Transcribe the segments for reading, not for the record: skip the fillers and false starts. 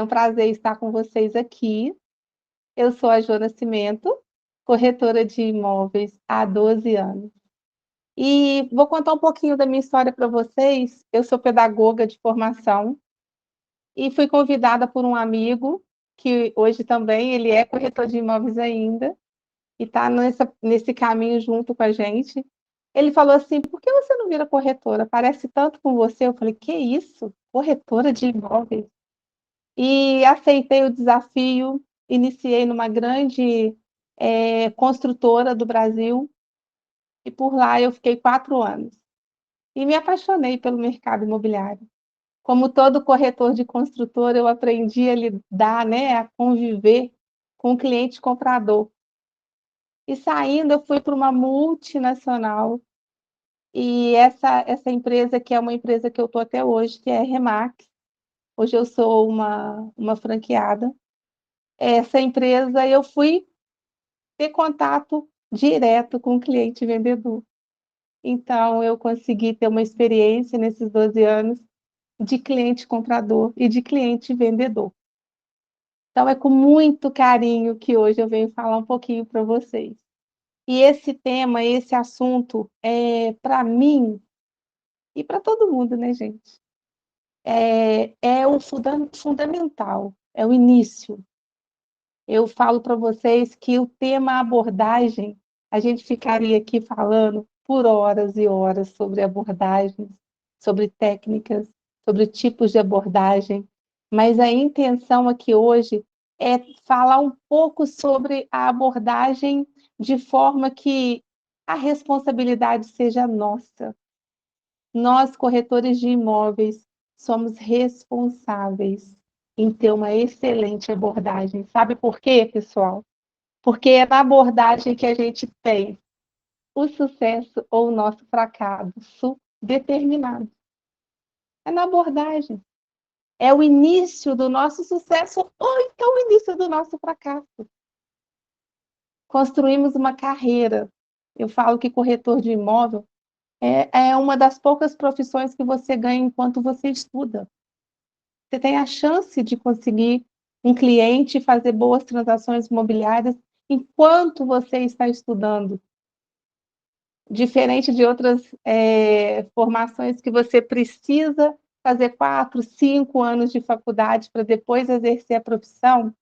É um prazer estar com vocês aqui. Eu sou a Jo Nascimento, corretora de imóveis há 12 anos. E vou contar um pouquinho da minha história para vocês. Eu sou pedagoga de formação e fui convidada por um amigo, que hoje também ele é corretor de imóveis ainda, e está nesse caminho junto com a gente. Ele falou assim: por que você não vira corretora? Parece tanto com você. Eu falei: que isso? Corretora de imóveis? E aceitei o desafio, iniciei numa grande construtora do Brasil, e por lá eu fiquei 4 anos. E me apaixonei pelo mercado imobiliário. Como todo corretor de construtora, eu aprendi a lidar, né, a conviver com o cliente comprador. E saindo, eu fui para uma multinacional, e essa empresa, que é uma empresa que eu estou até hoje, que é a Remax. Hoje eu sou uma franqueada. Essa empresa, eu fui ter contato direto com o cliente vendedor. Então, eu consegui ter uma experiência nesses 12 anos de cliente comprador e de cliente vendedor. Então, é com muito carinho que hoje eu venho falar um pouquinho para vocês. E esse tema, esse assunto, para mim e para todo mundo, né, gente? É o fundamental, é o início. Eu falo para vocês que o tema abordagem, a gente ficaria aqui falando por horas e horas sobre abordagens, sobre técnicas, sobre tipos de abordagem, mas a intenção aqui hoje é falar um pouco sobre a abordagem de forma que a responsabilidade seja nossa. Nós, corretores de imóveis, somos responsáveis em ter uma excelente abordagem. Sabe por quê, pessoal? Porque é na abordagem que a gente tem o sucesso ou o nosso fracasso determinado. É na abordagem. É o início do nosso sucesso ou então o início do nosso fracasso. Construímos uma carreira. Eu falo que corretor de imóvel é uma das poucas profissões que você ganha enquanto você estuda. Você tem a chance de conseguir um cliente e fazer boas transações imobiliárias enquanto você está estudando. Diferente de outras formações que você precisa fazer 4, 5 anos de faculdade para depois exercer a profissão,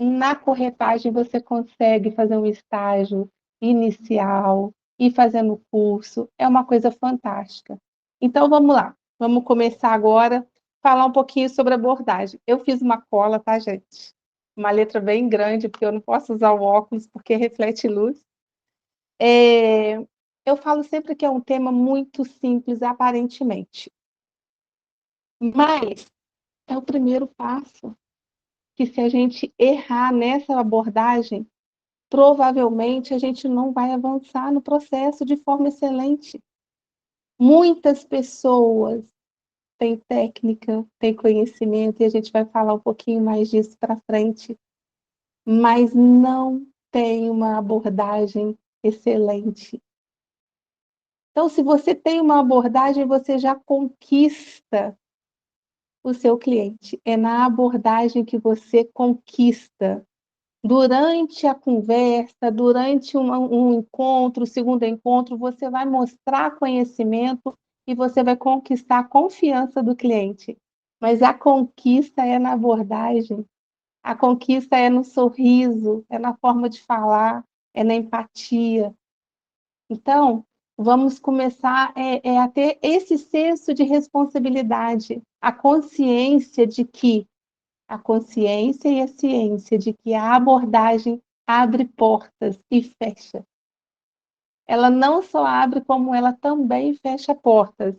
na corretagem você consegue fazer um estágio inicial e fazendo curso. É uma coisa fantástica. Então, vamos lá. Vamos começar agora falar um pouquinho sobre abordagem. Eu fiz uma cola, tá, gente? Uma letra bem grande, porque eu não posso usar o óculos, porque reflete luz. Eu falo sempre que é um tema muito simples, aparentemente. Mas é o primeiro passo, que se a gente errar nessa abordagem, provavelmente a gente não vai avançar no processo de forma excelente. Muitas pessoas têm técnica, têm conhecimento, e a gente vai falar um pouquinho mais disso para frente, mas não tem uma abordagem excelente. Então, se você tem uma abordagem, você já conquista o seu cliente. É na abordagem que você conquista. Durante a conversa, durante um encontro, segundo encontro, você vai mostrar conhecimento e você vai conquistar a confiança do cliente. Mas a conquista é na abordagem, a conquista é no sorriso, é na forma de falar, é na empatia. Então, vamos começar a ter esse senso de responsabilidade, a consciência e a ciência de que a abordagem abre portas e fecha. Ela não só abre, como ela também fecha portas.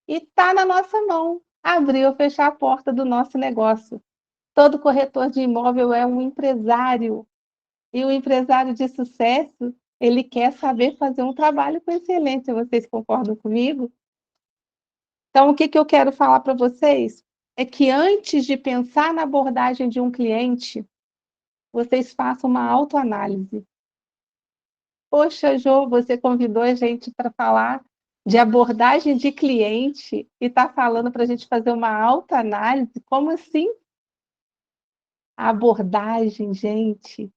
E está na nossa mão abrir ou fechar a porta do nosso negócio. Todo corretor de imóvel é um empresário. E o empresário de sucesso, ele quer saber fazer um trabalho com excelência. Vocês concordam comigo? Então, o que eu quero falar para vocês é que antes de pensar na abordagem de um cliente, vocês façam uma autoanálise. Poxa, Jô, você convidou a gente para falar de abordagem de cliente e está falando para a gente fazer uma autoanálise? Como assim? A abordagem, gente,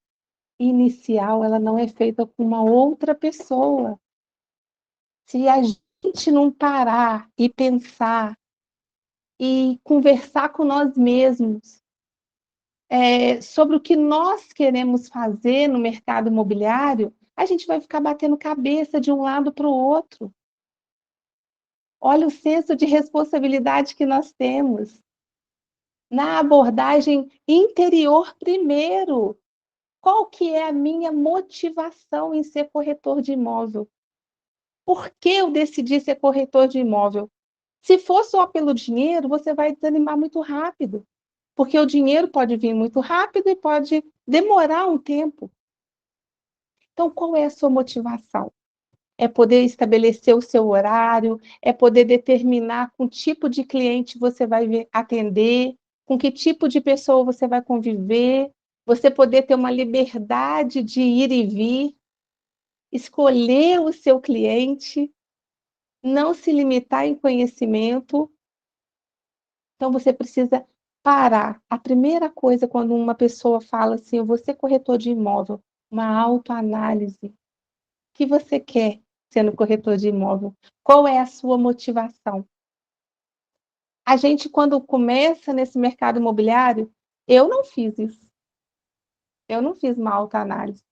inicial, ela não é feita com uma outra pessoa. Se a gente não parar e pensar e conversar com nós mesmos sobre o que nós queremos fazer no mercado imobiliário, a gente vai ficar batendo cabeça de um lado para o outro. Olha o senso de responsabilidade que nós temos. Na abordagem interior primeiro. Qual que é a minha motivação em ser corretor de imóvel? Por que eu decidi ser corretor de imóvel? Se for só pelo dinheiro, você vai desanimar muito rápido, porque o dinheiro pode vir muito rápido e pode demorar um tempo. Então, qual é a sua motivação? É poder estabelecer o seu horário, é poder determinar com que tipo de cliente você vai atender, com que tipo de pessoa você vai conviver, você poder ter uma liberdade de ir e vir, escolher o seu cliente, não se limitar em conhecimento. Então, você precisa parar. A primeira coisa, quando uma pessoa fala assim, eu vou ser corretor de imóvel, uma autoanálise. O que você quer sendo corretor de imóvel? Qual é a sua motivação? A gente, quando começa nesse mercado imobiliário, eu não fiz isso. Eu não fiz uma autoanálise.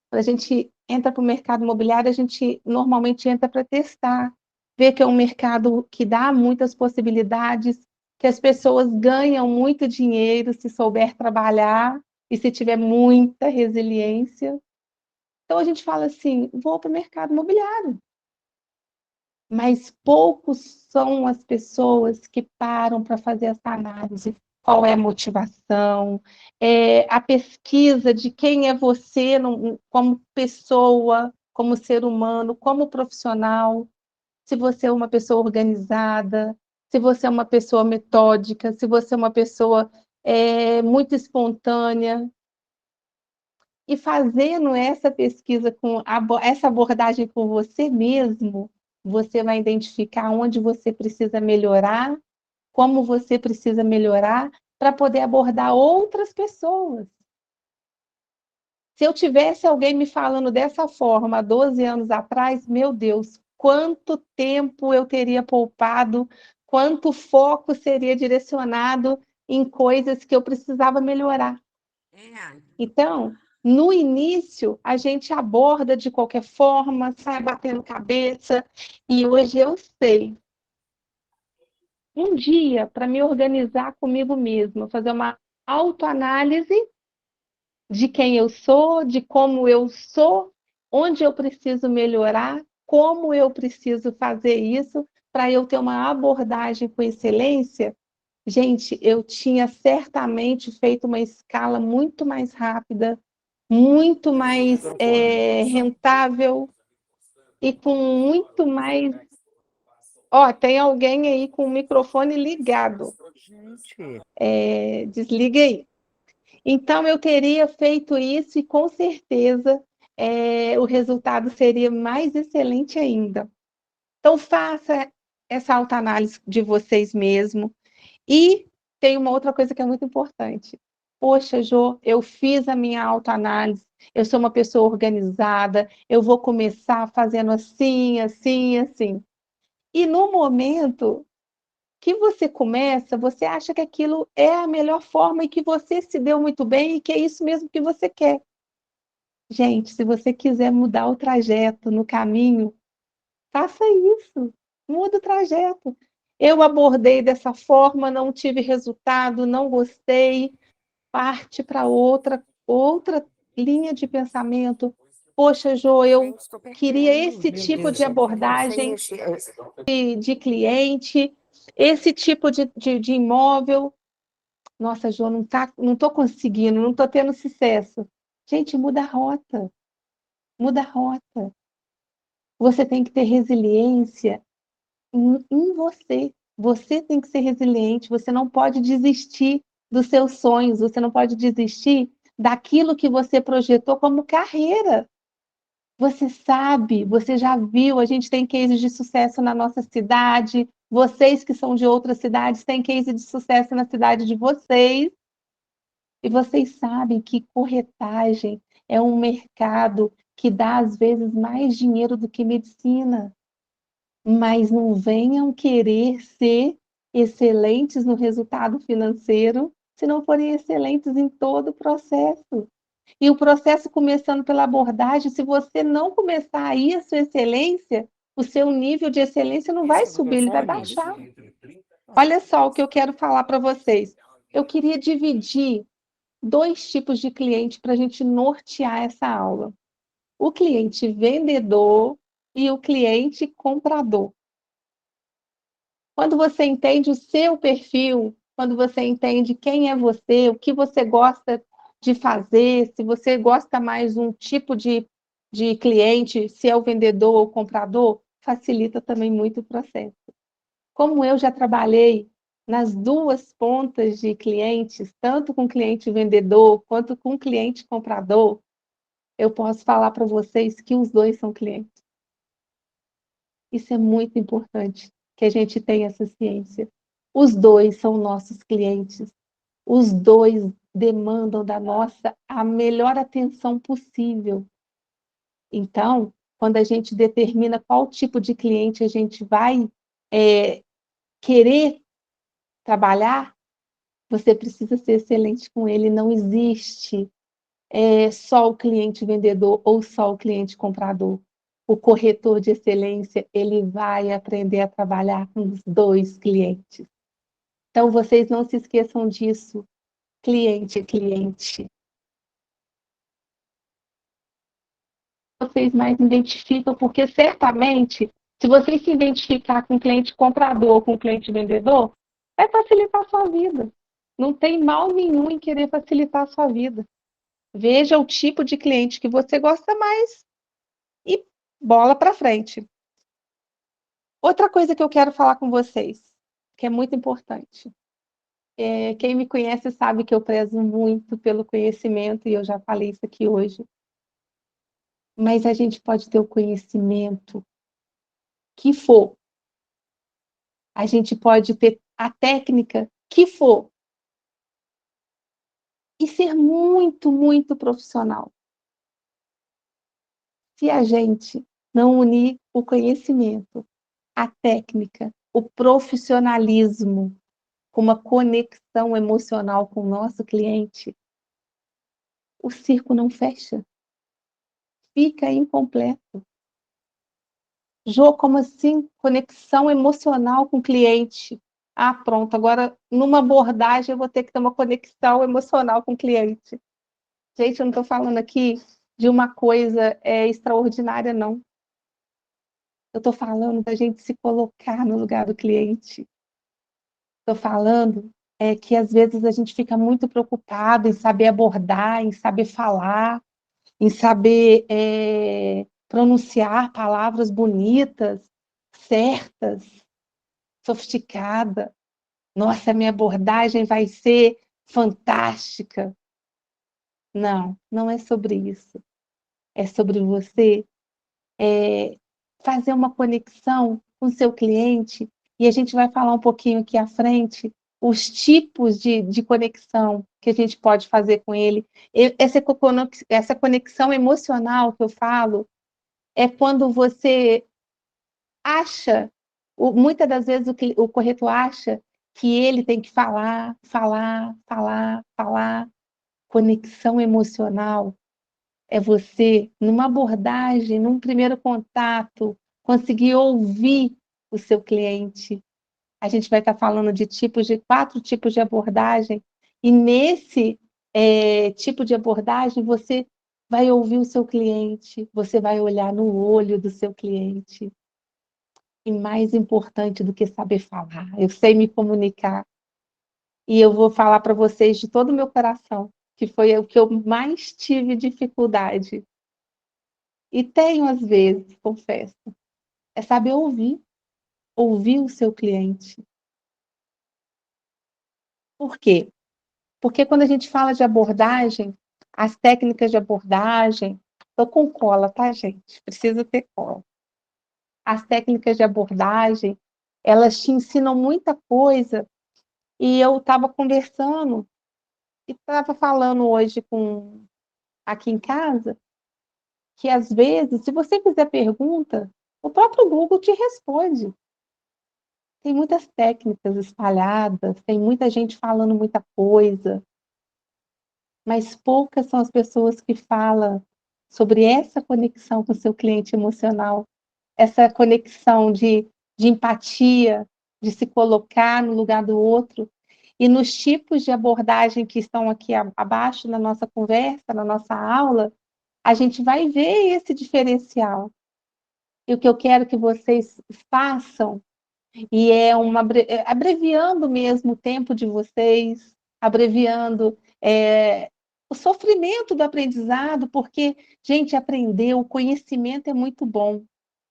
Quando a gente entra para o mercado imobiliário, a gente normalmente entra para testar, ver que é um mercado que dá muitas possibilidades, que as pessoas ganham muito dinheiro se souber trabalhar e se tiver muita resiliência. Então a gente fala assim, vou para o mercado imobiliário. Mas poucos são as pessoas que param para fazer essa análise. Qual é a motivação, a pesquisa de quem é você como pessoa, como ser humano, como profissional, se você é uma pessoa organizada, se você é uma pessoa metódica, se você é uma pessoa muito espontânea. E fazendo essa pesquisa, essa abordagem com você mesmo, você vai identificar onde você precisa melhorar, como você precisa melhorar, para poder abordar outras pessoas. Se eu tivesse alguém me falando dessa forma há 12 anos atrás, meu Deus, quanto tempo eu teria poupado, quanto foco seria direcionado em coisas que eu precisava melhorar. Então, no início, a gente aborda de qualquer forma, sai batendo cabeça, e hoje eu sei. Um dia, para me organizar comigo mesma, fazer uma autoanálise de quem eu sou, de como eu sou, onde eu preciso melhorar, como eu preciso fazer isso para eu ter uma abordagem com excelência. Gente, eu tinha certamente feito uma escala muito mais rápida, muito mais rentável e com muito mais. Ó, tem alguém aí com o microfone ligado. Gente, Desliga aí. Então, eu teria feito isso e com certeza o resultado seria mais excelente ainda. Então, faça essa autoanálise de vocês mesmos. E tem uma outra coisa que é muito importante. Poxa, Jô, eu fiz a minha autoanálise, eu sou uma pessoa organizada, eu vou começar fazendo assim, assim, assim. E no momento que você começa, você acha que aquilo é a melhor forma e que você se deu muito bem e que é isso mesmo que você quer. Gente, se você quiser mudar o trajeto no caminho, faça isso, muda o trajeto. Eu abordei dessa forma, não tive resultado, não gostei, parte para outra linha de pensamento. Poxa, Jô, eu gente, estou queria perdendo. esse Meu tipo Deus, de gente, eu não sei abordagem mexer. de cliente, esse tipo de imóvel. Nossa, Jô, não estou conseguindo, não estou tendo sucesso. Gente, muda a rota, muda a rota. Você tem que ter resiliência em você. Você tem que ser resiliente, você não pode desistir dos seus sonhos, você não pode desistir daquilo que você projetou como carreira. Você sabe, você já viu, a gente tem cases de sucesso na nossa cidade, vocês que são de outras cidades têm case de sucesso na cidade de vocês, e vocês sabem que corretagem é um mercado que dá, às vezes, mais dinheiro do que medicina. Mas não venham querer ser excelentes no resultado financeiro, se não forem excelentes em todo o processo. E o processo começando pela abordagem, se você não começar aí a sua excelência, o seu nível de excelência não vai subir, ele vai baixar. Olha só o que eu quero falar para vocês. Eu queria dividir dois tipos de cliente para a gente nortear essa aula. O cliente vendedor e o cliente comprador. Quando você entende o seu perfil, quando você entende quem é você, o que você gosta de fazer, se você gosta mais de um tipo de cliente, se é o vendedor ou o comprador, facilita também muito o processo. Como eu já trabalhei nas duas pontas de clientes, tanto com cliente vendedor quanto com cliente comprador, eu posso falar para vocês que os dois são clientes. Isso é muito importante, que a gente tenha essa ciência. Os dois são nossos clientes. Os dois demandam da nossa a melhor atenção possível. Então, quando a gente determina qual tipo de cliente a gente vai querer trabalhar, você precisa ser excelente com ele. Não existe só o cliente vendedor ou só o cliente comprador. O corretor de excelência, ele vai aprender a trabalhar com os dois clientes. Então, vocês não se esqueçam disso. Cliente é cliente. Vocês mais identificam, porque certamente, se vocês se identificar com o cliente comprador, com o cliente vendedor, vai facilitar a sua vida. Não tem mal nenhum em querer facilitar a sua vida. Veja o tipo de cliente que você gosta mais e bola para frente. Outra coisa que eu quero falar com vocês, que é muito importante. Quem me conhece sabe que eu prezo muito pelo conhecimento, e eu já falei isso aqui hoje. Mas a gente pode ter o conhecimento que for. A gente pode ter a técnica que for. E ser muito, muito profissional. Se a gente não unir o conhecimento, a técnica, o profissionalismo, com uma conexão emocional com o nosso cliente, o circo não fecha, fica incompleto. Jô, como assim? Conexão emocional com o cliente. Ah, pronto, agora numa abordagem eu vou ter que ter uma conexão emocional com o cliente. Gente, eu não estou falando aqui de uma coisa extraordinária, não. Eu estou falando da gente se colocar no lugar do cliente. Estou falando que às vezes a gente fica muito preocupado em saber abordar, em saber falar, em saber pronunciar palavras bonitas, certas, sofisticada. Nossa, minha abordagem vai ser fantástica. Não, não é sobre isso. É sobre você fazer uma conexão com o seu cliente, e a gente vai falar um pouquinho aqui à frente, os tipos de conexão que a gente pode fazer com ele. Essa conexão emocional que eu falo é quando você acha, muitas das vezes o corretor acha que ele tem que falar, falar, falar, falar. Conexão emocional é você, numa abordagem, num primeiro contato, conseguir ouvir o seu cliente. A gente vai estar falando de 4 tipos de abordagem, e nesse tipo de abordagem, você vai ouvir o seu cliente, você vai olhar no olho do seu cliente. E mais importante do que saber falar, eu sei me comunicar. E eu vou falar para vocês de todo o meu coração, que foi o que eu mais tive dificuldade. E tenho, às vezes, confesso, é saber ouvir o seu cliente. Por quê? Porque quando a gente fala de abordagem, as técnicas de abordagem, Tô com cola, tá, gente? Precisa ter cola. As técnicas de abordagem, elas te ensinam muita coisa, e eu estava conversando e estava falando hoje com aqui em casa, que às vezes, se você fizer pergunta, o próprio Google te responde. Tem muitas técnicas espalhadas, tem muita gente falando muita coisa, mas poucas são as pessoas que falam sobre essa conexão com o seu cliente emocional, essa conexão de empatia, de se colocar no lugar do outro. E nos tipos de abordagem que estão aqui abaixo na nossa conversa, na nossa aula, a gente vai ver esse diferencial. E o que eu quero que vocês façam, e é uma abreviando mesmo o tempo de vocês, abreviando o sofrimento do aprendizado, porque, gente, aprender, o conhecimento é muito bom,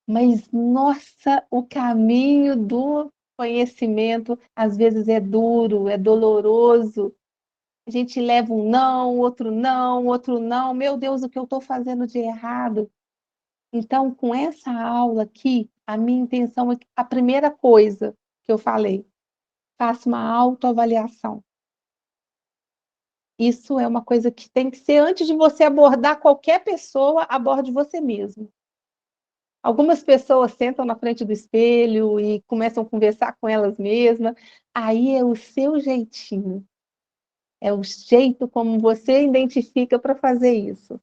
mas, nossa, o caminho do conhecimento, às vezes, é duro, é doloroso. A gente leva um não, outro não, outro não. Meu Deus, o que eu estou fazendo de errado? Então, com essa aula aqui, a minha intenção é que a primeira coisa que eu falei, faça uma autoavaliação. Isso é uma coisa que tem que ser antes de você abordar qualquer pessoa, aborde você mesmo. Algumas pessoas sentam na frente do espelho e começam a conversar com elas mesmas, aí é o seu jeitinho, é o jeito como você identifica para fazer isso.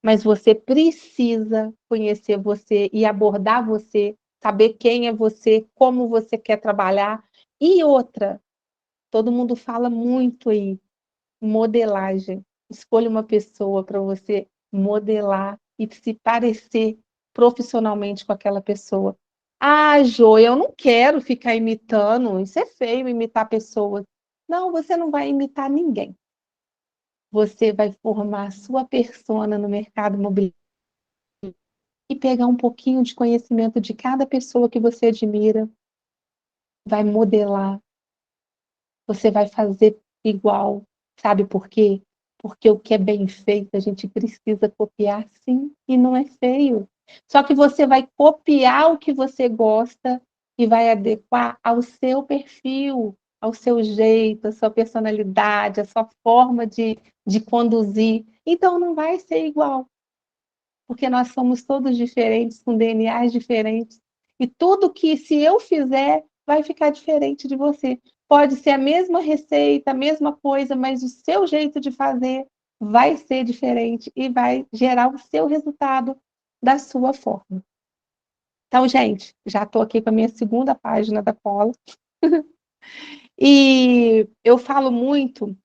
Mas você precisa conhecer você e abordar você, saber quem é você, como você quer trabalhar. E outra, todo mundo fala muito aí, modelagem. Escolha uma pessoa para você modelar e se parecer profissionalmente com aquela pessoa. Ah, Jô, eu não quero ficar imitando, isso é feio imitar pessoas. Não, você não vai imitar ninguém. Você vai formar a sua persona no mercado imobiliário e pegar um pouquinho de conhecimento de cada pessoa que você admira, vai modelar, você vai fazer igual. Sabe por quê? Porque o que é bem feito a gente precisa copiar sim, e não é feio. Só que você vai copiar o que você gosta e vai adequar ao seu perfil, ao seu jeito, à sua personalidade, à sua forma de conduzir. Então não vai ser igual, porque nós somos todos diferentes, com DNAs diferentes, e tudo que se eu fizer vai ficar diferente de você. Pode ser a mesma receita, a mesma coisa, mas o seu jeito de fazer vai ser diferente e vai gerar o seu resultado da sua forma. Então, gente, já estou aqui com a minha segunda página da cola. E eu falo muito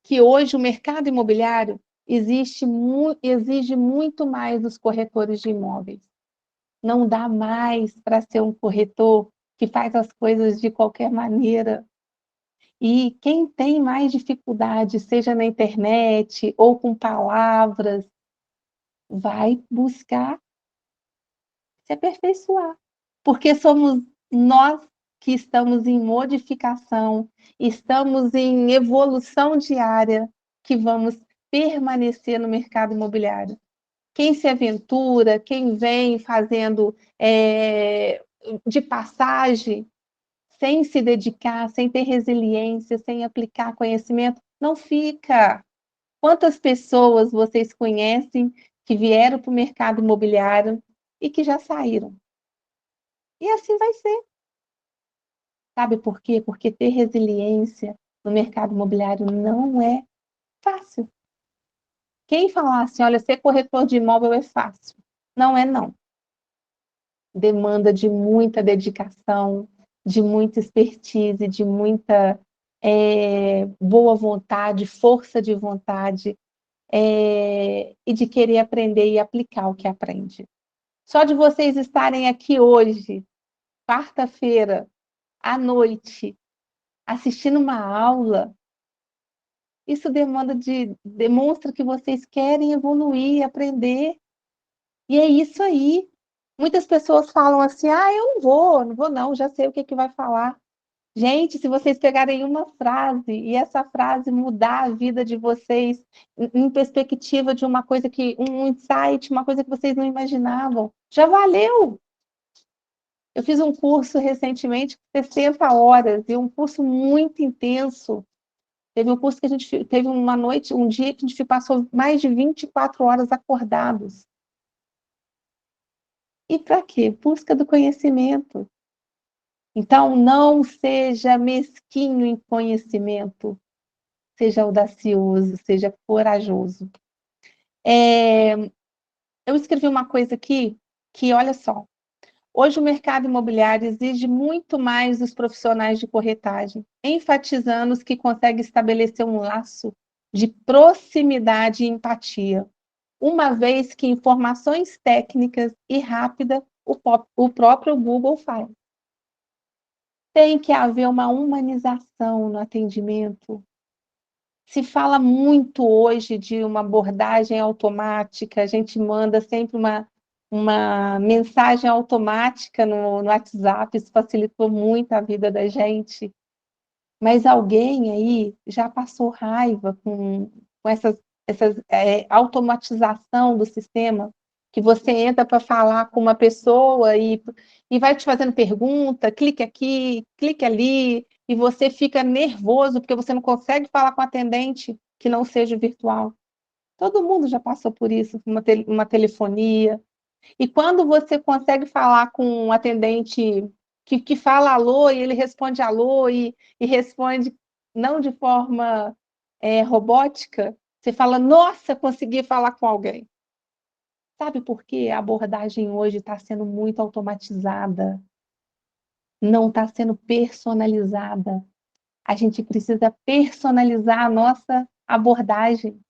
que hoje o mercado imobiliário exige muito mais dos corretores de imóveis. Não dá mais para ser um corretor que faz as coisas de qualquer maneira. E quem tem mais dificuldade, seja na internet ou com palavras, vai buscar se aperfeiçoar, porque somos nós que estamos em modificação, estamos em evolução diária, que vamos permanecer no mercado imobiliário. Quem se aventura, quem vem fazendo de passagem, sem se dedicar, sem ter resiliência, sem aplicar conhecimento, não fica. Quantas pessoas vocês conhecem que vieram para o mercado imobiliário e que já saíram? E assim vai ser. Sabe por quê? Porque ter resiliência no mercado imobiliário não é fácil. Quem falar assim, olha, ser corretor de imóvel é fácil. Não é, não. Demanda de muita dedicação, de muita expertise, de muita boa vontade, força de vontade, e de querer aprender e aplicar o que aprende. Só de vocês estarem aqui hoje, quarta-feira, à noite, assistindo uma aula, isso demonstra que vocês querem evoluir, aprender. E é isso aí. Muitas pessoas falam assim: ah, eu não vou, não vou não, já sei o que vai falar. Gente, se vocês pegarem uma frase e essa frase mudar a vida de vocês em perspectiva de uma coisa que, um insight, uma coisa que vocês não imaginavam, já valeu. Eu fiz um curso recentemente, 60 horas, e um curso muito intenso. Teve um curso que a gente teve uma noite, um dia que a gente passou mais de 24 horas acordados. E para quê? Busca do conhecimento. Então, não seja mesquinho em conhecimento, seja audacioso, seja corajoso. Eu escrevi uma coisa aqui que, olha só, hoje o mercado imobiliário exige muito mais dos profissionais de corretagem, enfatizando os que conseguem estabelecer um laço de proximidade e empatia, uma vez que informações técnicas e rápidas o próprio Google faz. Tem que haver uma humanização no atendimento. Se fala muito hoje de uma abordagem automática, a gente manda sempre uma mensagem automática no WhatsApp, isso facilitou muito a vida da gente. Mas alguém aí já passou raiva com essas automatização do sistema, que você entra para falar com uma pessoa e vai te fazendo pergunta, clique aqui, clique ali, e você fica nervoso porque você não consegue falar com o atendente que não seja virtual. Todo mundo já passou por isso, uma telefonia. E quando você consegue falar com um atendente que fala alô e ele responde alô e responde não de forma robótica, você fala, nossa, consegui falar com alguém. Sabe por quê? A abordagem hoje está sendo muito automatizada, não está sendo personalizada. A gente precisa personalizar a nossa abordagem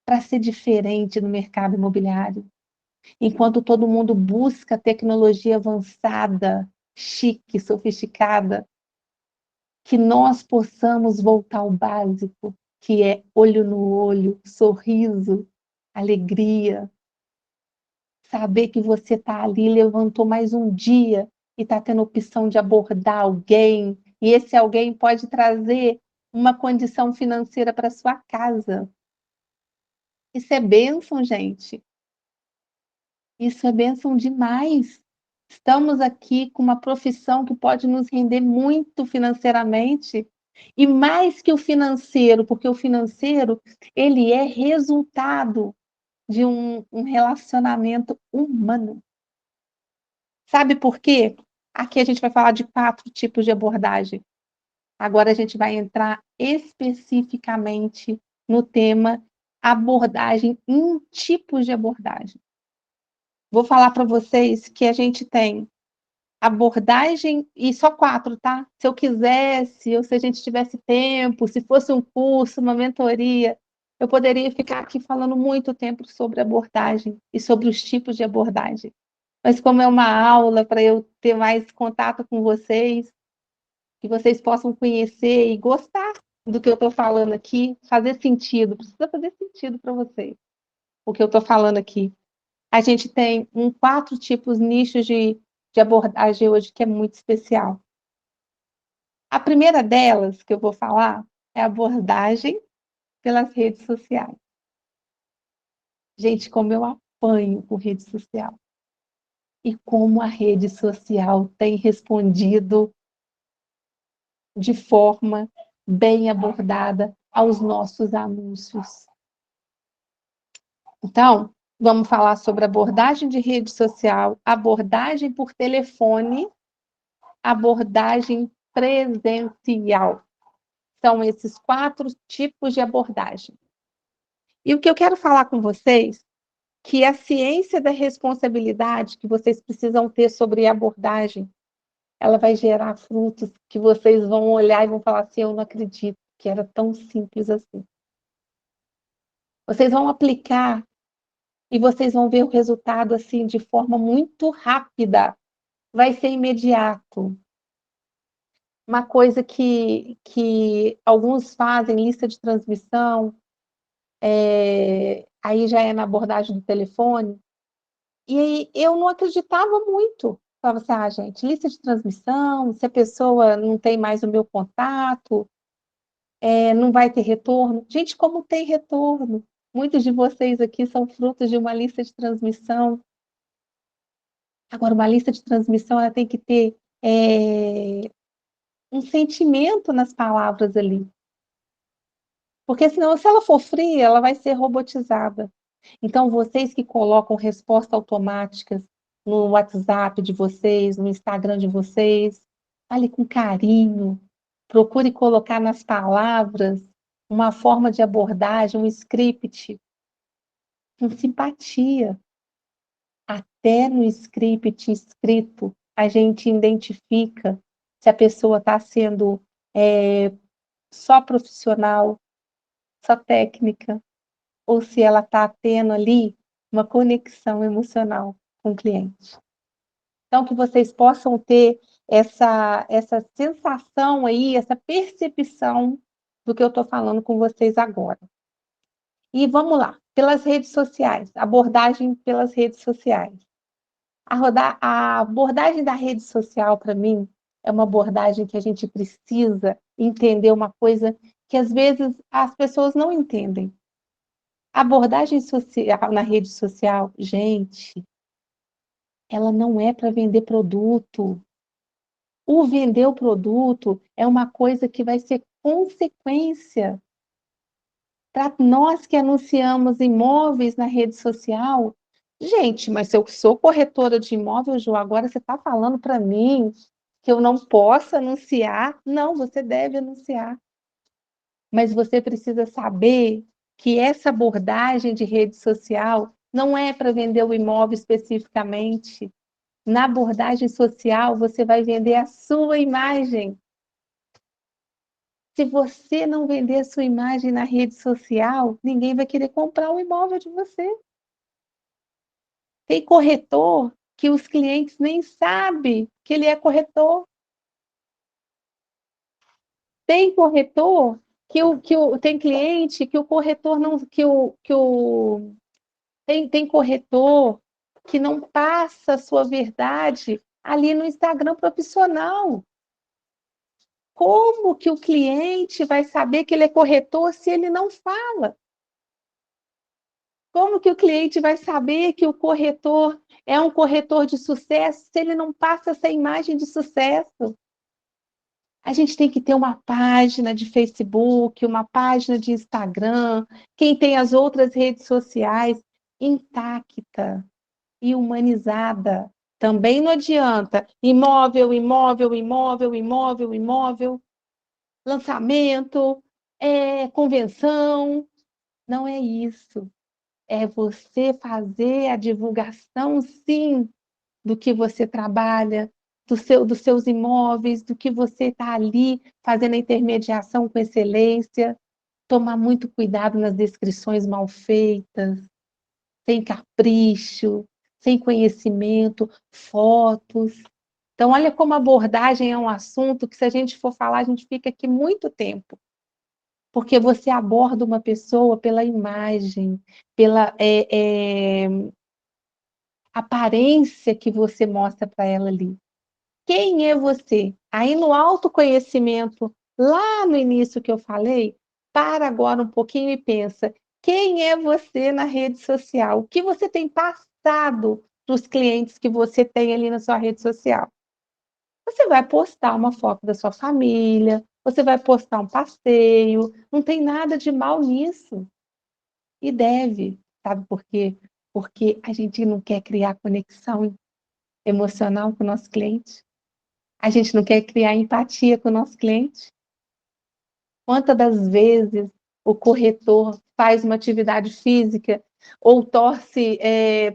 para ser diferente no mercado imobiliário. Enquanto todo mundo busca tecnologia avançada, chique, sofisticada, que nós possamos voltar ao básico, que é olho no olho, sorriso, alegria, saber que você está ali, levantou mais um dia e está tendo opção de abordar alguém, e esse alguém pode trazer uma condição financeira para sua casa. Isso é bênção, gente. Isso é bênção demais. Estamos aqui com uma profissão que pode nos render muito financeiramente, e mais que o financeiro, porque o financeiro, ele é resultado de um relacionamento humano. Sabe por quê? Aqui a gente vai falar de 4 tipos de abordagem. Agora a gente vai entrar especificamente no tema abordagem em tipos de abordagem. Vou falar para vocês que a gente tem abordagem, e só 4, tá? Se eu quisesse, ou se a gente tivesse tempo, se fosse um curso, uma mentoria, eu poderia ficar aqui falando muito tempo sobre abordagem e sobre os tipos de abordagem. Mas como é uma aula para eu ter mais contato com vocês, que vocês possam conhecer e gostar do que eu estou falando aqui, fazer sentido, precisa fazer sentido para vocês, o que eu estou falando aqui. A gente tem 4 tipos, nichos de abordagem hoje, que é muito especial. A primeira delas, que eu vou falar, é a abordagem pelas redes sociais. Gente, como eu apanho com rede social. E como a rede social tem respondido de forma bem abordada aos nossos anúncios. Então, vamos falar sobre abordagem de rede social, abordagem por telefone, abordagem presencial. São esses 4 tipos de abordagem. E o que eu quero falar com vocês, que a ciência da responsabilidade que vocês precisam ter sobre a abordagem, ela vai gerar frutos que vocês vão olhar e vão falar assim, eu não acredito que era tão simples assim. Vocês vão aplicar e vocês vão ver o resultado assim de forma muito rápida. Vai ser imediato. Uma coisa que alguns fazem, lista de transmissão, aí já é na abordagem do telefone, e eu não acreditava muito. Falava assim, ah, gente, lista de transmissão, se a pessoa não tem mais o meu contato, não vai ter retorno. Gente, como tem retorno? Muitos de vocês aqui são frutos de uma lista de transmissão. Agora, uma lista de transmissão, ela tem que ter um sentimento nas palavras ali. Porque senão, se ela for fria, ela vai ser robotizada. Então, vocês que colocam respostas automáticas no WhatsApp de vocês, no Instagram de vocês, fale com carinho, procure colocar nas palavras uma forma de abordagem, um script, com simpatia. Até no script escrito, a gente identifica se a pessoa está sendo só profissional, só técnica, ou se ela está tendo ali uma conexão emocional com o cliente. Então, que vocês possam ter essa sensação aí, essa percepção do que eu estou falando com vocês agora. E vamos lá, pelas redes sociais, abordagem pelas redes sociais. A abordagem da rede social, para mim, é uma abordagem que a gente precisa entender uma coisa que às vezes as pessoas não entendem. A abordagem social na rede social, gente, ela não é para vender produto. O vender o produto é uma coisa que vai ser consequência. Para nós que anunciamos imóveis na rede social, gente, mas se eu sou corretora de imóvel, Ju, agora você está falando para mim que eu não posso anunciar? Não, você deve anunciar. Mas você precisa saber que essa abordagem de rede social não é para vender o imóvel especificamente. Na abordagem social, você vai vender a sua imagem. Se você não vender a sua imagem na rede social, ninguém vai querer comprar o imóvel de você. Tem corretor que os clientes nem sabem que ele é corretor. Tem corretor tem cliente que o corretor não tem corretor que não passa a sua verdade ali no Instagram profissional. Como que o cliente vai saber que ele é corretor se ele não fala? Como que o cliente vai saber que o corretor é um corretor de sucesso se ele não passa essa imagem de sucesso? A gente tem que ter uma página de Facebook, uma página de Instagram, quem tem as outras redes sociais intacta e humanizada. Também não adianta imóvel, imóvel, imóvel, imóvel, imóvel, lançamento, convenção. Não é isso. É você fazer a divulgação, sim, do que você trabalha, dos seus imóveis, do que você está ali fazendo a intermediação com excelência, tomar muito cuidado nas descrições mal feitas, sem capricho, sem conhecimento, fotos. Então, olha como a abordagem é um assunto que, se a gente for falar, a gente fica aqui muito tempo, porque você aborda uma pessoa pela imagem, pela aparência que você mostra para ela ali. Quem é você? Aí no autoconhecimento, lá no início que eu falei, para agora um pouquinho e pensa, quem é você na rede social? O que você tem passado para os clientes que você tem ali na sua rede social? Você vai postar uma foto da sua família, você vai postar um passeio, não tem nada de mal nisso. E deve, sabe por quê? Porque a gente não quer criar conexão emocional com o nosso cliente. A gente não quer criar empatia com o nosso cliente. Quantas das vezes o corretor faz uma atividade física ou torce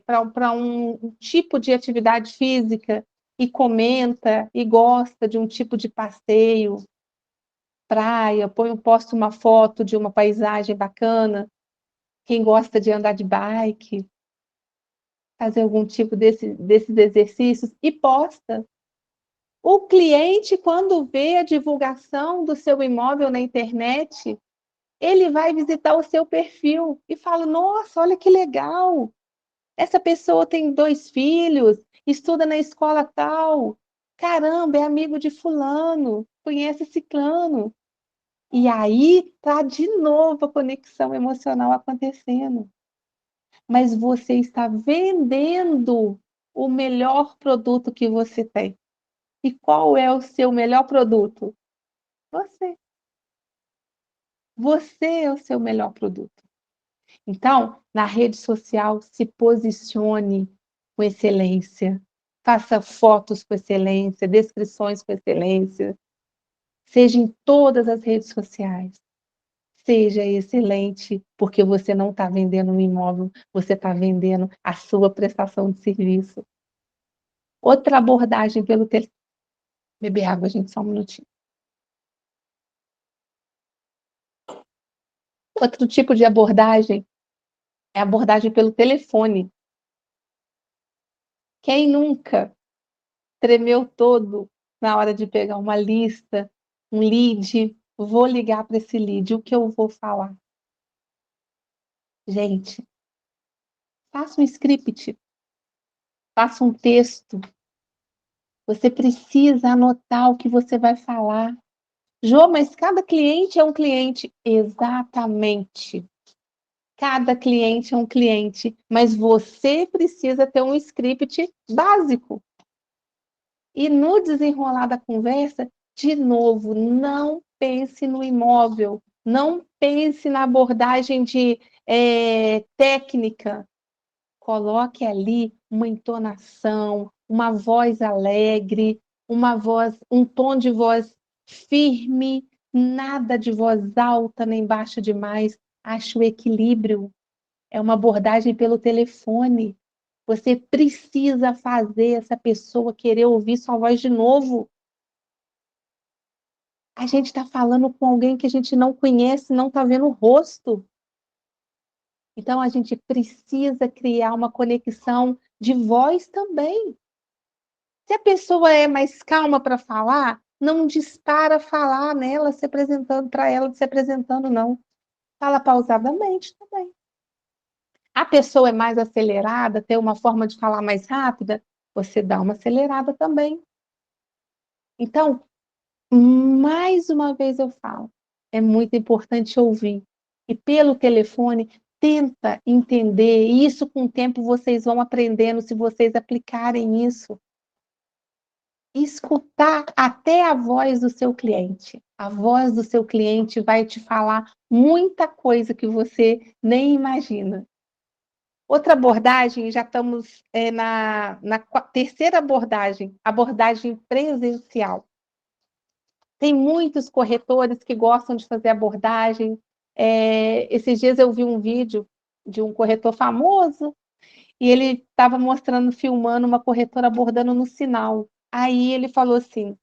para um tipo de atividade física e comenta e gosta de um tipo de passeio, praia, posta uma foto de uma paisagem bacana, quem gosta de andar de bike, fazer algum tipo desses exercícios e posta. O cliente, quando vê a divulgação do seu imóvel na internet, ele vai visitar o seu perfil e fala: nossa, olha que legal! Essa pessoa tem 2 filhos estuda na escola tal, caramba, é amigo de fulano, conhece ciclano. E aí tá de novo a conexão emocional acontecendo. Mas você está vendendo o melhor produto que você tem. E qual é o seu melhor produto? Você. Você é o seu melhor produto. Então, na rede social, se posicione com excelência, faça fotos com excelência, descrições com excelência, seja em todas as redes sociais. Seja excelente, porque você não está vendendo um imóvel, você está vendendo a sua prestação de serviço. Outra abordagem pelo telefone. Beber água, gente, só um minutinho. Outro tipo de abordagem é a abordagem pelo telefone. Quem nunca tremeu todo na hora de pegar uma lista, um lead, vou ligar para esse lead, o que eu vou falar? Gente, faça um script, faça um texto. Você precisa anotar o que você vai falar. Jô, mas cada cliente é um cliente. Exatamente. Cada cliente é um cliente, mas você precisa ter um script básico. E no desenrolar da conversa, de novo, não pense no imóvel, não pense na abordagem de técnica. Coloque ali uma entonação, uma voz alegre, um tom de voz firme, nada de voz alta nem baixa demais. Ache o equilíbrio. É uma abordagem pelo telefone. Você precisa fazer essa pessoa querer ouvir sua voz de novo. A gente está falando com alguém que a gente não conhece, não está vendo o rosto. Então, a gente precisa criar uma conexão de voz também. Se a pessoa é mais calma para falar, não dispara falar nela, se apresentando para ela, se apresentando, não. Fala pausadamente também. A pessoa é mais acelerada, tem uma forma de falar mais rápida, você dá uma acelerada também. Então, mais uma vez eu falo, é muito importante ouvir. E pelo telefone, tenta entender, e isso com o tempo vocês vão aprendendo se vocês aplicarem isso. Escutar até a voz do seu cliente. A voz do seu cliente vai te falar muita coisa que você nem imagina. Outra abordagem, já estamos na terceira abordagem presencial. Tem muitos corretores que gostam de fazer abordagem. Esses dias eu vi um vídeo de um corretor famoso e ele estava mostrando, filmando uma corretora abordando no sinal. Aí ele falou assim,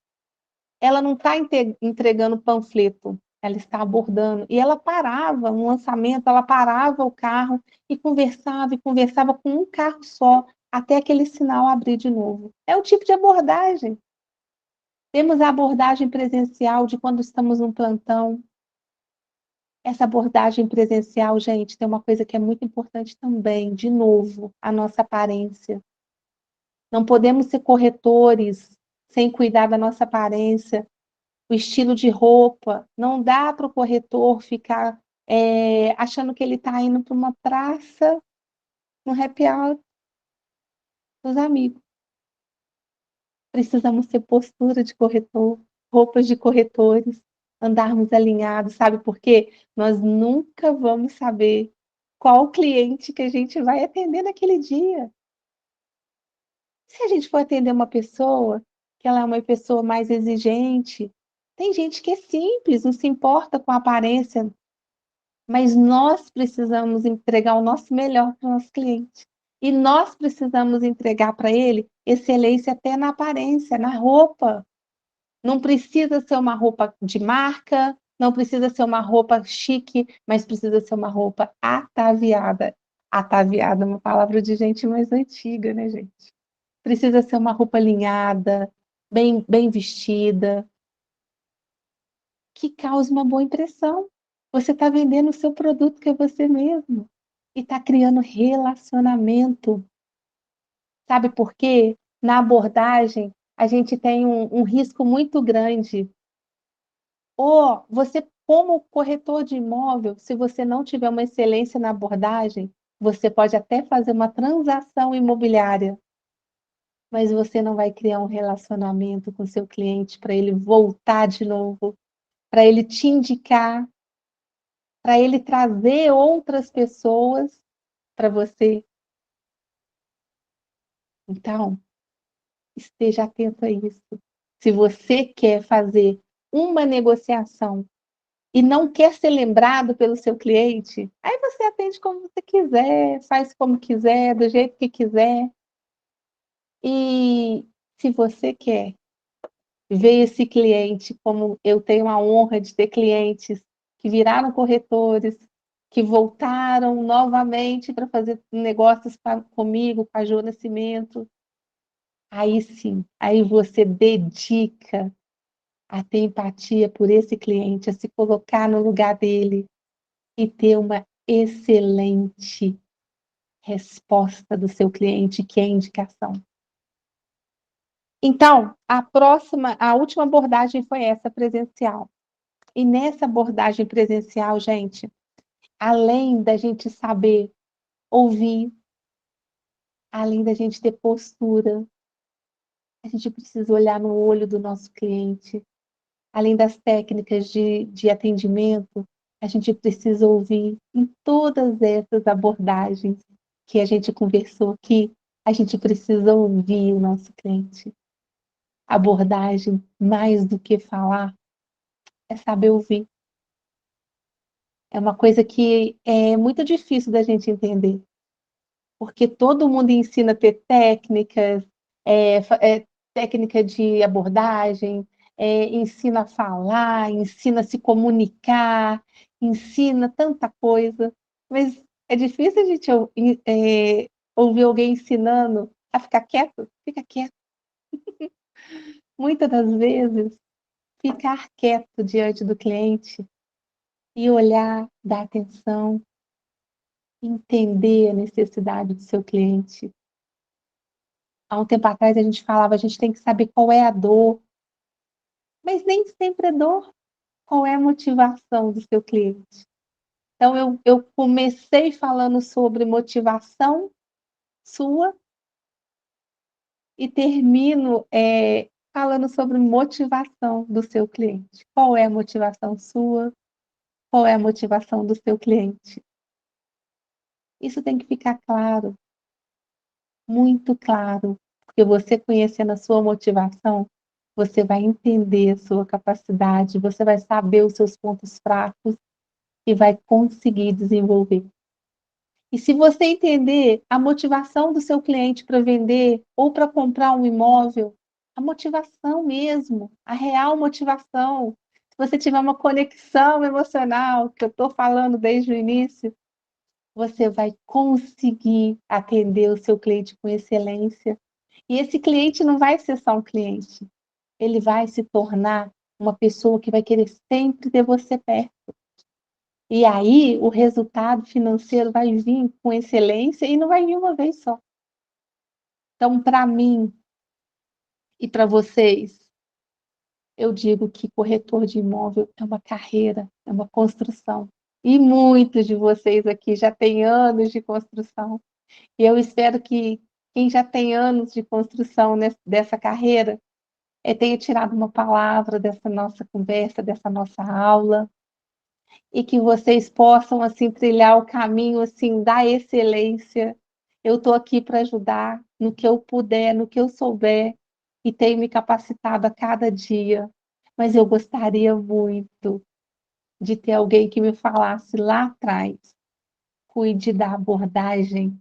ela não está entregando panfleto, ela está abordando. E ela parava, no lançamento, ela parava o carro e conversava com um carro só, até aquele sinal abrir de novo. É o tipo de abordagem. Temos a abordagem presencial de quando estamos num plantão. Essa abordagem presencial, gente, tem uma coisa que é muito importante também, de novo, a nossa aparência. Não podemos ser corretores sem cuidar da nossa aparência, o estilo de roupa. Não dá para o corretor ficar achando que ele está indo para uma praça, no happy hour dos amigos. Precisamos ter postura de corretor, roupas de corretores, andarmos alinhados, sabe por quê? Nós nunca vamos saber qual cliente que a gente vai atender naquele dia. Se a gente for atender uma pessoa, que ela é uma pessoa mais exigente, tem gente que é simples, não se importa com a aparência, mas nós precisamos entregar o nosso melhor para o nosso cliente. E nós precisamos entregar para ele excelência até na aparência, na roupa. Não precisa ser uma roupa de marca, não precisa ser uma roupa chique, mas precisa ser uma roupa ataviada. Ataviada é uma palavra de gente mais antiga, né, gente? Precisa ser uma roupa alinhada, bem vestida, que cause uma boa impressão. Você está vendendo o seu produto, que é você mesmo. E está criando relacionamento. Sabe por quê? Na abordagem, a gente tem um risco muito grande. Ou você, como corretor de imóvel, se você não tiver uma excelência na abordagem, você pode até fazer uma transação imobiliária, mas você não vai criar um relacionamento com seu cliente para ele voltar de novo, para ele te indicar, para ele trazer outras pessoas para você. Então, esteja atento a isso. Se você quer fazer uma negociação e não quer ser lembrado pelo seu cliente, aí você atende como você quiser, faz como quiser, do jeito que quiser. E se você quer ver esse cliente, como eu tenho a honra de ter clientes que viraram corretores, que voltaram novamente para fazer negócios comigo, com a Jô Nascimento, aí sim, aí você dedica a ter empatia por esse cliente, a se colocar no lugar dele e ter uma excelente resposta do seu cliente, que é a indicação. Então, a última abordagem foi essa presencial. E nessa abordagem presencial, gente, além da gente saber ouvir, além da gente ter postura, a gente precisa olhar no olho do nosso cliente. Além das técnicas de atendimento, a gente precisa ouvir em todas essas abordagens que a gente conversou aqui, a gente precisa ouvir o nosso cliente. Abordagem, mais do que falar, é saber ouvir. É uma coisa que é muito difícil da gente entender, porque todo mundo ensina a ter técnicas, técnica de abordagem, ensina a falar, ensina a se comunicar, ensina tanta coisa, mas é difícil a gente ouvir alguém ensinando a ficar quieto, fica quieto. Muitas das vezes, ficar quieto diante do cliente e olhar, dar atenção, entender a necessidade do seu cliente. Há um tempo atrás a gente falava, a gente tem que saber qual é a dor, mas nem sempre é dor. Qual é a motivação do seu cliente? Então eu comecei falando sobre motivação sua e termino, falando sobre motivação do seu cliente. Qual é a motivação sua? Qual é a motivação do seu cliente? Isso tem que ficar claro, muito claro, porque você conhecendo a sua motivação, você vai entender a sua capacidade, você vai saber os seus pontos fracos e vai conseguir desenvolver. E se você entender a motivação do seu cliente para vender ou para comprar um imóvel, a motivação mesmo, a real motivação, se você tiver uma conexão emocional, que eu estou falando desde o início, você vai conseguir atender o seu cliente com excelência. E esse cliente não vai ser só um cliente, ele vai se tornar uma pessoa que vai querer sempre ter você perto. E aí o resultado financeiro vai vir com excelência e não vai vir uma vez só. Então, para mim e para vocês, eu digo que corretor de imóvel é uma carreira, é uma construção. E muitos de vocês aqui já têm anos de construção. E eu espero que quem já tem anos de construção dessa carreira tenha tirado uma palavra dessa nossa conversa, dessa nossa aula, e que vocês possam, assim, trilhar o caminho, assim, da excelência. Eu estou aqui para ajudar no que eu puder, no que eu souber, e tenho me capacitado a cada dia. Mas eu gostaria muito de ter alguém que me falasse lá atrás: cuide da abordagem,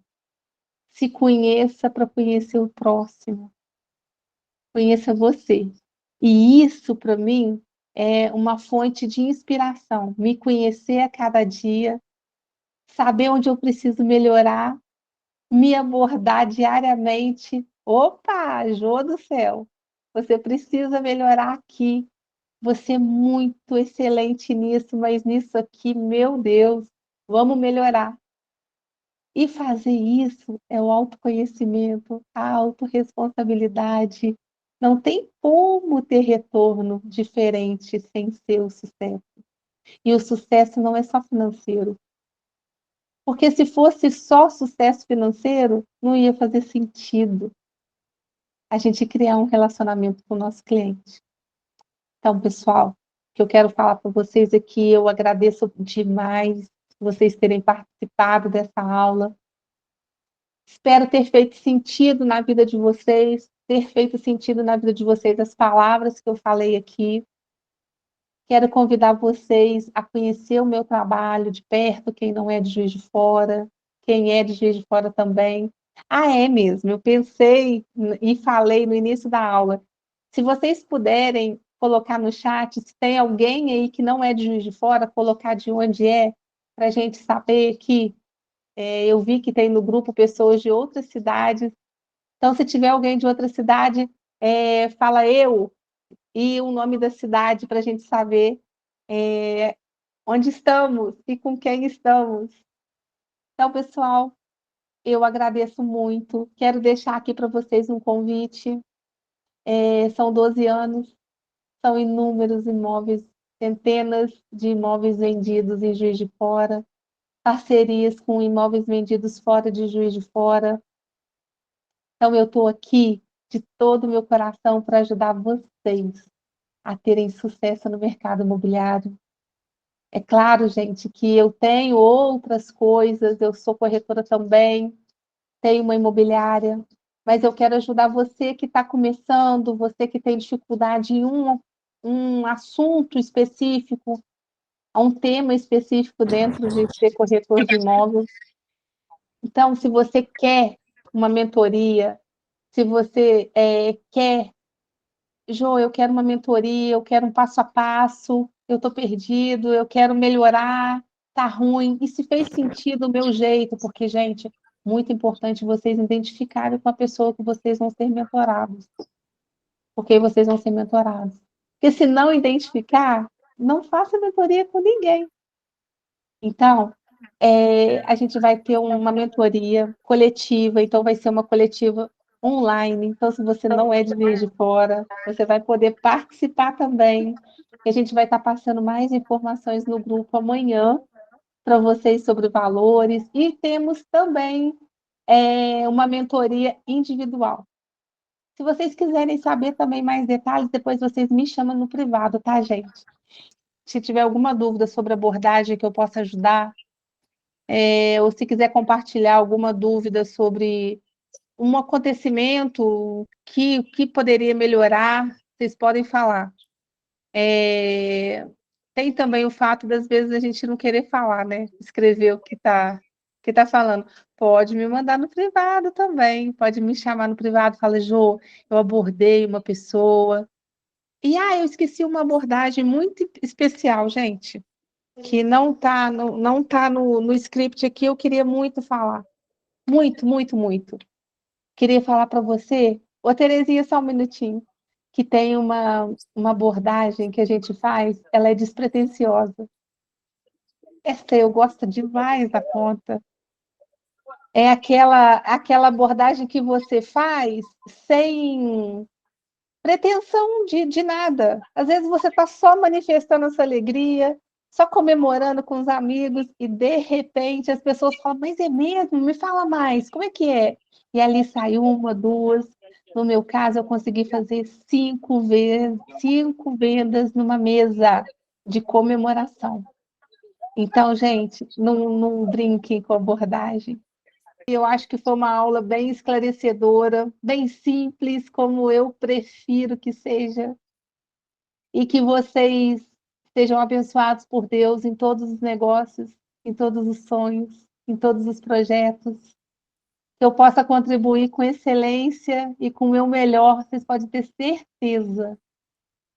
se conheça para conhecer o próximo, conheça você. E isso, para mim, é uma fonte de inspiração, me conhecer a cada dia, saber onde eu preciso melhorar, me abordar diariamente. Opa, Jô do céu, você precisa melhorar aqui. Você é muito excelente nisso, mas nisso aqui, meu Deus, vamos melhorar. E fazer isso é o autoconhecimento, a autorresponsabilidade. Não tem como ter retorno diferente sem ser o sucesso. E o sucesso não é só financeiro, porque se fosse só sucesso financeiro, não ia fazer sentido a gente criar um relacionamento com o nosso cliente. Então, pessoal, o que eu quero falar para vocês é que eu agradeço demais vocês terem participado dessa aula. Espero ter feito sentido na vida de vocês, ter feito sentido na vida de vocês as palavras que eu falei aqui. Quero convidar vocês a conhecer o meu trabalho de perto, quem não é de Juiz de Fora, quem é de Juiz de Fora também. Ah, é mesmo, eu pensei e falei no início da aula. Se vocês puderem colocar no chat, se tem alguém aí que não é de Juiz de Fora, colocar de onde é, para a gente saber que eu vi que tem no grupo pessoas de outras cidades. Então, se tiver alguém de outra cidade, fala eu e o nome da cidade para a gente saber é, onde estamos e com quem estamos. Então, pessoal, eu agradeço muito. Quero deixar aqui para vocês um convite. São 12 anos, são inúmeros imóveis, centenas de imóveis vendidos em Juiz de Fora, parcerias com imóveis vendidos fora de Juiz de Fora. Então, eu estou aqui de todo o meu coração para ajudar vocês a terem sucesso no mercado imobiliário. É claro, gente, que eu tenho outras coisas, eu sou corretora também, tenho uma imobiliária, mas eu quero ajudar você que está começando, você que tem dificuldade em um assunto específico, a um tema específico dentro de ser corretor de imóvel. Então, se você quer uma mentoria, se você quer, Jô, eu quero uma mentoria, eu quero um passo a passo, eu estou perdido, eu quero melhorar, tá ruim, e se fez sentido o meu jeito, porque, gente, muito importante vocês identificarem com a pessoa que vocês vão ser mentorados, porque vocês vão ser mentorados. Porque se não identificar, não faça mentoria com ninguém. Então, a gente vai ter uma mentoria coletiva, então vai ser uma coletiva online. Então, se você não é de Juiz de Fora, você vai poder participar também. E a gente vai estar passando mais informações no grupo amanhã para vocês sobre valores. E temos também uma mentoria individual. Se vocês quiserem saber também mais detalhes, depois vocês me chamam no privado, tá, gente? Se tiver alguma dúvida sobre abordagem que eu possa ajudar, ou se quiser compartilhar alguma dúvida sobre um acontecimento que poderia melhorar, vocês podem falar. Tem também o fato das vezes a gente não querer falar, né? Escrever o que tá falando. Pode me mandar no privado também, pode me chamar no privado, fala, Jô, eu abordei uma pessoa. E eu esqueci uma abordagem muito especial, gente, que não tá no script aqui, eu queria muito falar. Muito, muito, muito. Queria falar para você, ô Terezinha, só um minutinho, que tem uma abordagem que a gente faz, ela é despretensiosa. Essa eu gosto demais da conta. É aquela abordagem que você faz sem pretensão de nada. Às vezes você está só manifestando a sua alegria, só comemorando com os amigos, e de repente as pessoas falam, mas é mesmo? Me fala mais, como é que é? E ali sai uma, duas. No meu caso, eu consegui fazer 5 vendas numa mesa de comemoração. Então, gente, não brinquem com a abordagem. Eu acho que foi uma aula bem esclarecedora, bem simples, como eu prefiro que seja, e que vocês sejam abençoados por Deus em todos os negócios, em todos os sonhos, em todos os projetos, que eu possa contribuir com excelência e com o meu melhor. Vocês podem ter certeza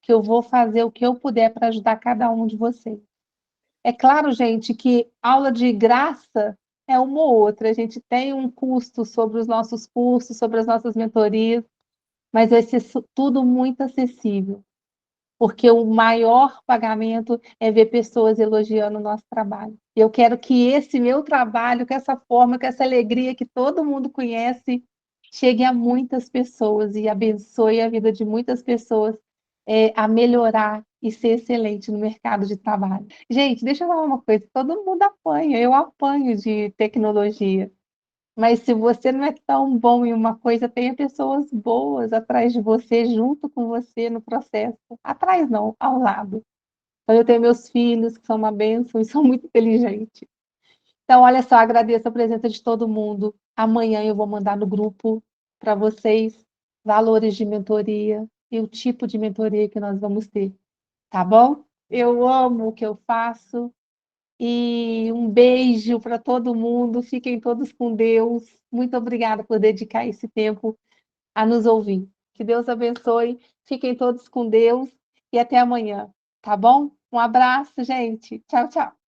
que eu vou fazer o que eu puder para ajudar cada um de vocês. É claro, gente, que aula de graça é uma ou outra. A gente tem um custo sobre os nossos cursos, sobre as nossas mentorias, mas vai ser tudo muito acessível. porque o maior pagamento é ver pessoas elogiando o nosso trabalho. Eu quero que esse meu trabalho, com essa forma, com essa alegria que todo mundo conhece, chegue a muitas pessoas e abençoe a vida de muitas pessoas, a melhorar e ser excelente no mercado de trabalho. Gente, deixa eu falar uma coisa, todo mundo apanha, eu apanho de tecnologia. Mas se você não é tão bom em uma coisa, tenha pessoas boas atrás de você, junto com você no processo. Atrás não, ao lado. Então eu tenho meus filhos, que são uma bênção e são muito inteligentes. Então olha só, agradeço a presença de todo mundo. Amanhã eu vou mandar no grupo para vocês valores de mentoria e o tipo de mentoria que nós vamos ter, tá bom? Eu amo o que eu faço, e um beijo para todo mundo. Fiquem todos com Deus. Muito obrigada por dedicar esse tempo a nos ouvir. Que Deus abençoe. Fiquem todos com Deus e até amanhã, tá bom? Um abraço, gente. Tchau, tchau.